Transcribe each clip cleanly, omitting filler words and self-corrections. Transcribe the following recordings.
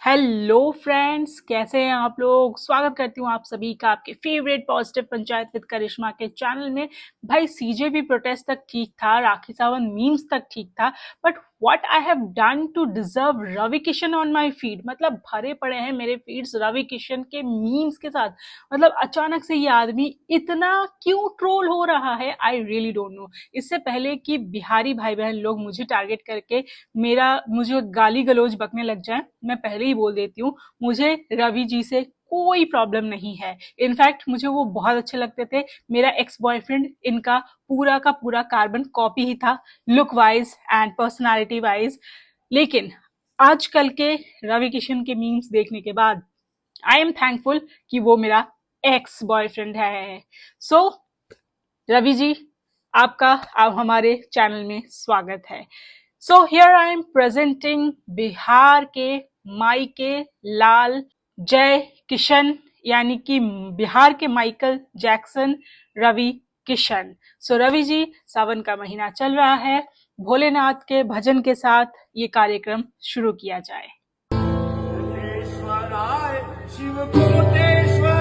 Hello friends, कैसे हैं आप लोग। स्वागत करती हूँ आप सभी का आपके फेवरेट पॉजिटिव पंचायत विद करिश्मा के चैनल में। भाई सीजेबी प्रोटेस्ट तक ठीक था, राखी सावंत मीम्स तक ठीक था, but what I have done to deserve Ravi Kishan on my feed. मतलब भरे पड़े हैं मेरे फीड्स रवि किशन के मीम्स के साथ। मतलब अचानक से ये आदमी इतना क्यों ट्रोल हो रहा है, आई रियली डोंट नो। इससे पहले कि बिहारी भाई बहन लोग मुझे टारगेट करके मुझे गाली गलौज बकने लग जाए, मैं पहले ही बोल देती हूँ, मुझे रवि जी से कोई प्रॉब्लम नहीं है। इनफैक्ट मुझे वो बहुत अच्छे लगते थे। मेरा एक्स बॉयफ्रेंड इनका पूरा का पूरा कार्बन कॉपी ही था, look wise and personality wise. लेकिन आजकल के रवि किशन के मीम्स देखने के बाद आई एम थैंकफुल कि वो मेरा एक्स बॉयफ्रेंड है। सो रवि जी, आपका अब हमारे चैनल में स्वागत है। So here I am presenting Bihar के माइके लाल जय किशन, यानी कि बिहार के माइकल जैक्सन रवि किशन। सो रवि जी, सावन का महीना चल रहा है, भोलेनाथ के भजन के साथ ये कार्यक्रम शुरू किया जाए। शिव कोटेश्वराय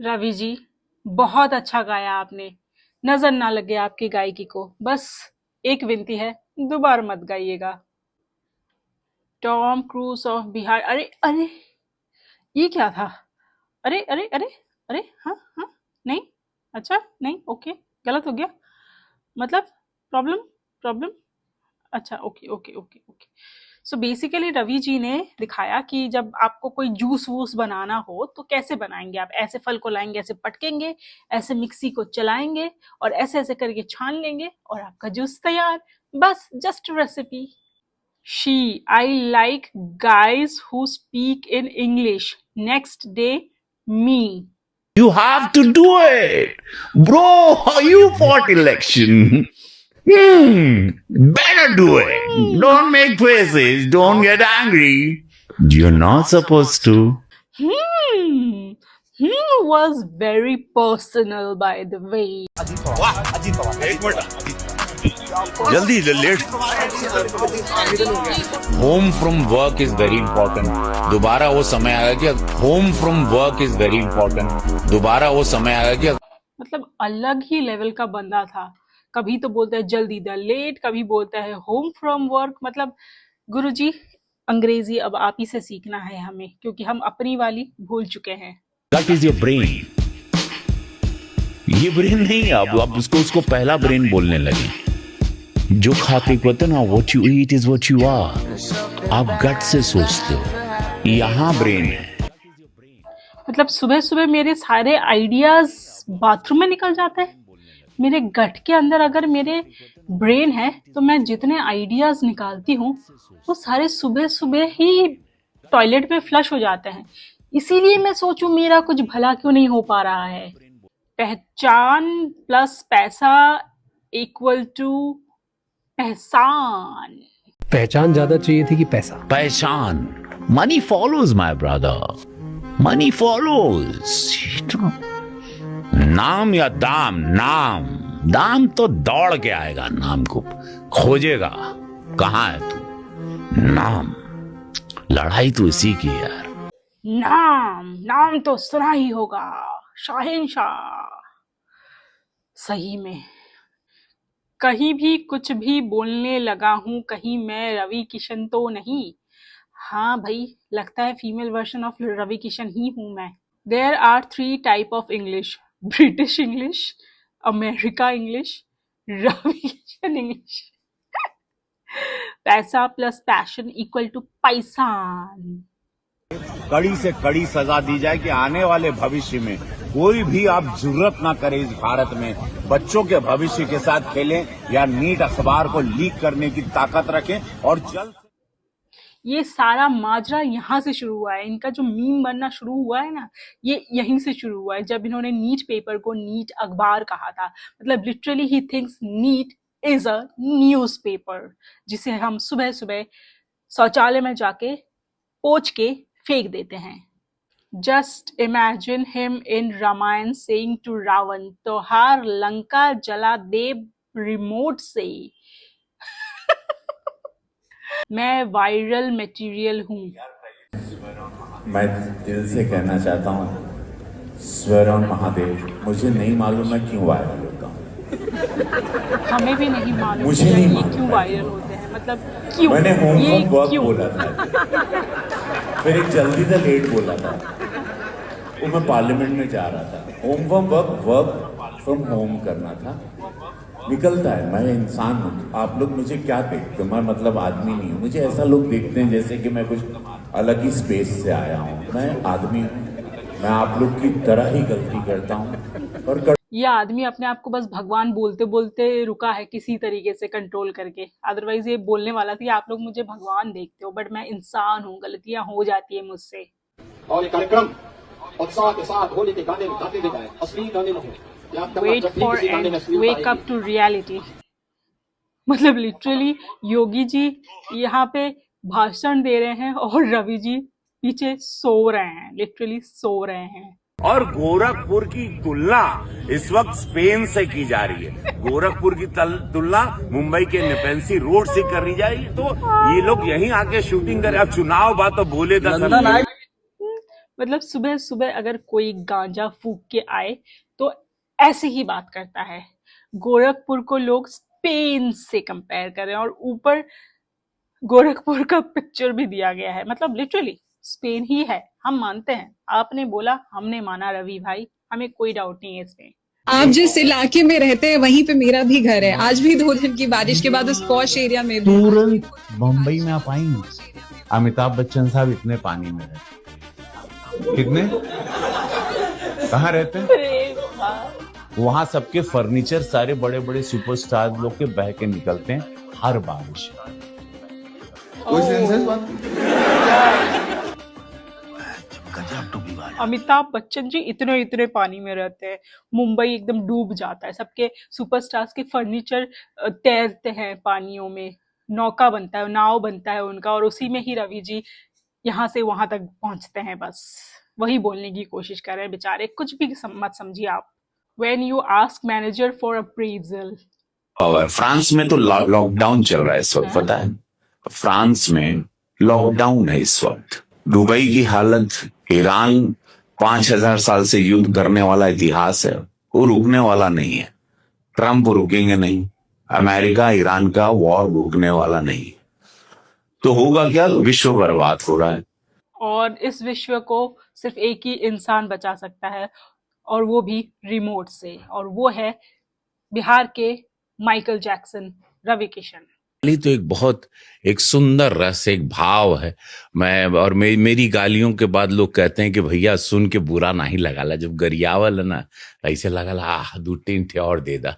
रवि जी, बहुत अच्छा गाया आपने, नजर ना लगे आपकी गायकी को। बस एक विनती है, दोबारा मत गाइएगा। टॉम क्रूज ऑफ बिहार, अरे अरे ये क्या था। अरे अरे अरे अरे, हाँ हाँ, नहीं, अच्छा नहीं, ओके, गलत हो गया। मतलब प्रॉब्लम प्रॉब्लम, अच्छा okay okay okay okay. So basically Ravi ji ने दिखाया कि जब आपको कोई जूस वूस बनाना हो तो कैसे बनाएंगे। आप ऐसे फल को लाएंगे, ऐसे पटकेंगे, ऐसे मिक्सी को चलाएंगे और ऐसे ऐसे करके छान लेंगे और आपका जूस तैयार। बस just recipe. She I like guys who speak in English. Next day me. You have to do it. Bro, you fought election. Better do it. Don't make faces. Don't get angry. You're not supposed to. Was very personal by the way. जल्दी late. Home from work is very important. दोबारा वो समय आएगा कि home from work is very important. दोबारा वो समय आएगा कि मतलब अलग ही लेवल का बंदा था। कभी तो बोलता है जल्दी द लेट, कभी बोलता है होम फ्रॉम वर्क। मतलब गुरुजी, अंग्रेजी अब आप ही से सीखना है हमें, क्योंकि हम अपनी वाली भूल चुके हैं। That is your brain. ये ब्रेन नहीं, अब उसको पहला ब्रेन बोलने लगे. जो खाते कहते ना, what you eat is what you are. आप गट से सोचते हो, यहाँ ब्रेन है. मतलब सुबह सुबह मेरे सारे आइडियाज बाथरूम में निकल जाते हैं। मेरे गट के अंदर अगर मेरे ब्रेन है तो मैं जितने आइडियाज निकालती हूँ वो सारे सुबह सुबह ही टॉयलेट में फ्लश हो जाते हैं। इसीलिए मैं सोचूं मेरा कुछ भला क्यों नहीं हो पा रहा है। पहचान प्लस पैसा इक्वल टू पहचान। पहचान ज्यादा चाहिए थी कि पैसा? पहचान. Money follows my brother. Money follows. नाम या दाम? नाम. दाम तो दौड़ के आएगा, नाम को खोजेगा. कहाँ है तू? नाम. लड़ाई तो इसी की यार. नाम तो सुना ही होगा, शाहिनशाह। सही में कहीं भी कुछ भी बोलने लगा हूं, कहीं मैं रवि किशन तो नहीं। हाँ भाई, लगता है female version of Ravi Kishan ही हूं मैं। There are 3 type of English: British English, America English, Ravi Kishan English. पैसा प्लस पैशन इक्वल टू पैसान। कड़ी से कड़ी सजा दी जाए कि आने वाले भविष्य में कोई भी आप जुर्रत ना करे इस भारत में बच्चों के भविष्य के साथ खेलें या नीट अखबार को लीक करने की ताकत रखें और जल्द। ये सारा माजरा यहाँ से शुरू हुआ है, इनका जो मीम बनना शुरू हुआ है ना, ये यहीं से शुरू हुआ है, जब इन्होंने नीट पेपर को नीट अखबार कहा था। मतलब लिटरली ही thinks NEET is a newspaper, जिसे हम सुबह सुबह शौचालय में जाके पोंछ के फेंक देते हैं। Just imagine him in Ramayan saying to Ravan, तोहार लंका जला देव रिमोट से। मैं वायरल मटेरियल हूँ। मैं दिल से कहना चाहता हूँ स्वयं महादेव, मुझे नहीं मालूम मैं क्यों वायरल होता हूँ। हमें भी नहीं मालूम मुझे कि नहीं ये मालूम। क्यों वायरल होते हैं, मतलब क्यों मैंने होम ये फ्रॉम वर्क क्यों? बोला था, फिर एक जल्दी से लेट बोला था, वो मैं पार्लियामेंट में जा रहा था। Home from work from home करना था, निकलता है। मैं इंसान हूँ, आप लोग मुझे क्या देखते हो? मैं मतलब आदमी नहीं हूँ। मुझे ऐसा लोग देखते हैं जैसे कि मैं कुछ अलग ही स्पेस से आया हूँ। मैं आदमी हूँ, मैं आप लोग की तरह ही गलती करता हूँ और ये आदमी अपने आप को बस भगवान बोलते बोलते रुका है किसी तरीके से कंट्रोल करके, अदरवाइज ये बोलने वाला था आप लोग मुझे भगवान देखते हो, बट मैं इंसान हूँ, गलतियां हो जाती है मुझसे। और ये कार्यक्रम उत्साह के साथ होली के गाने गाते देता है, असली गाने नहीं। याद करना, वेट जब भी फॉर किसी गाने एंड में अश्लीलता वेक अप आएगी, टू रियलिटी। मतलब लिटरली योगी जी यहाँ पे भाषण दे रहे हैं और रवि जी पीछे सो रहे हैं, लिटरली सो रहे हैं। और गोरखपुर की तुलना इस वक्त स्पेन से की जा रही है। गोरखपुर की तुलना मुंबई के नेपेंसी रोड से करी जा रही है। तो ये लोग यहीं आके शूटिंग करें। अब चुनाव बात तो बोले मतलब सुबह सुबह अगर कोई गांजा फूक के आए तो ऐसे ही बात करता है। गोरखपुर को लोग स्पेन से कंपेयर करें और ऊपर गोरखपुर का पिक्चर भी दिया गया है। मतलब लिटरली स्पेन ही है, हम मानते हैं। आपने बोला, हमने माना रवि भाई, हमें कोई डाउट नहीं है इसमें। आप जिस इलाके में रहते हैं वहीं पे मेरा भी घर है। आज भी 2 दिन की बारिश के बाद उस पॉश एरिया में भी तुरंत मुंबई में आप आएंगे, अमिताभ बच्चन साहब इतने पानी में रहते। कितने कहाँ रहते हैं? वहां सबके फर्नीचर सारे बड़े बड़े सुपरस्टार लोग के बह के निकलते हैं हर बारिश। अमिताभ बच्चन जी इतने इतने पानी में रहते हैं, मुंबई एकदम डूब जाता है। सबके सुपरस्टार्स के फर्नीचर तैरते हैं पानियों में, नौका बनता है, नाव बनता है उनका, और उसी में ही रवि जी यहाँ से वहां तक पहुंचते हैं। बस वही बोलने की कोशिश कर रहे हैं बेचारे, कुछ भी मत समझिए आप। When you ask manager for appraisal, और फ्रांस में तो लॉकडाउन चल रहा है इस वक्त, पता है? फ्रांस में लॉकडाउन है इस वक्त। दुबई की हालत, ईरान 5000 साल से युद्ध करने वाला इतिहास है, वो रुकने वाला नहीं है। ट्रंप रुकेंगे नहीं, अमेरिका ईरान का वॉर रुकने वाला नहीं। तो होगा क्या? विश्व बर्बाद हो रहा है। और इस विश्व को सिर्फ एक ही इंसान बचा सकता है, और वो भी रिमोट से, और वो है बिहार के माइकल जैक्सन, रवि किशन। तो एक बहुत एक सुंदर रस, एक भाव है। मैं और मेरी गालियों के बाद लोग कहते हैं कि भैया सुन के बुरा नहीं लगाला, जब गरियावल है ना ऐसे लगाला, आह 2-3 ठे और दे दा।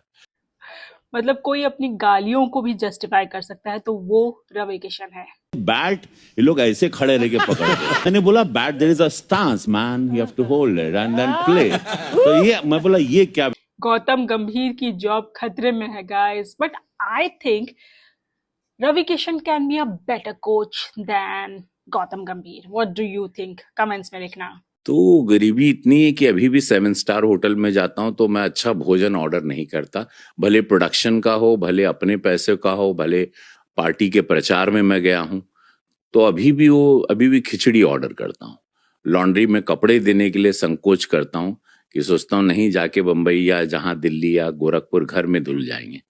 मतलब कोई अपनी गालियों को भी जस्टिफाई कर सकता है तो वो रवि किशन है। बैट ये लोग ऐसे खड़े रह के पकड़ते। मैंने बोला bat there is a stance man, you have to hold it and then play. तो ये मैं बोला ये क्या? गौतम गंभीर की जॉब खतरे में है guys, but I think Ravi Kishan can be a better coach than Gautam Gambhir. What do you think? Comments में लिखना। तो गरीबी इतनी है कि अभी भी 7 स्टार होटल में जाता हूं तो मैं अच्छा भोजन ऑर्डर नहीं करता, भले प्रोडक्शन का हो, भले अपने पैसे का हो, भले पार्टी के प्रचार में मैं गया हूं, तो अभी भी खिचड़ी ऑर्डर करता हूं। लॉन्ड्री में कपड़े देने के लिए संकोच करता हूं कि सोचता हूं नहीं जाके बंबई या जहां दिल्ली या गोरखपुर घर में धुल जाएंगे।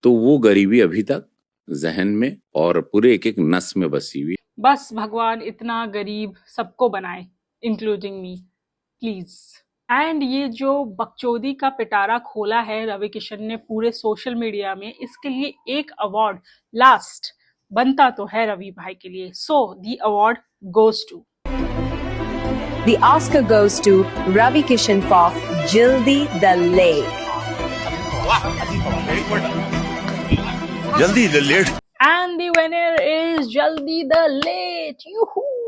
तो वो गरीबी अभी तक जहन में और पूरे एक एक नस में बसी हुई। बस भगवान इतना गरीब सबको बनाए, इंक्लूडिंग मी, प्लीज। एंड ये जो बकचोदी का पिटारा खोला है रवि किशन ने पूरे सोशल मीडिया में, इसके लिए एक अवार्ड लास्ट बनता तो है रवि भाई के लिए। So the award goes to The Oscar goes to Ravi Kishan for Jaldi the Lake. जल्दी late and the winner is Jaldi the Late. Yoo-hoo!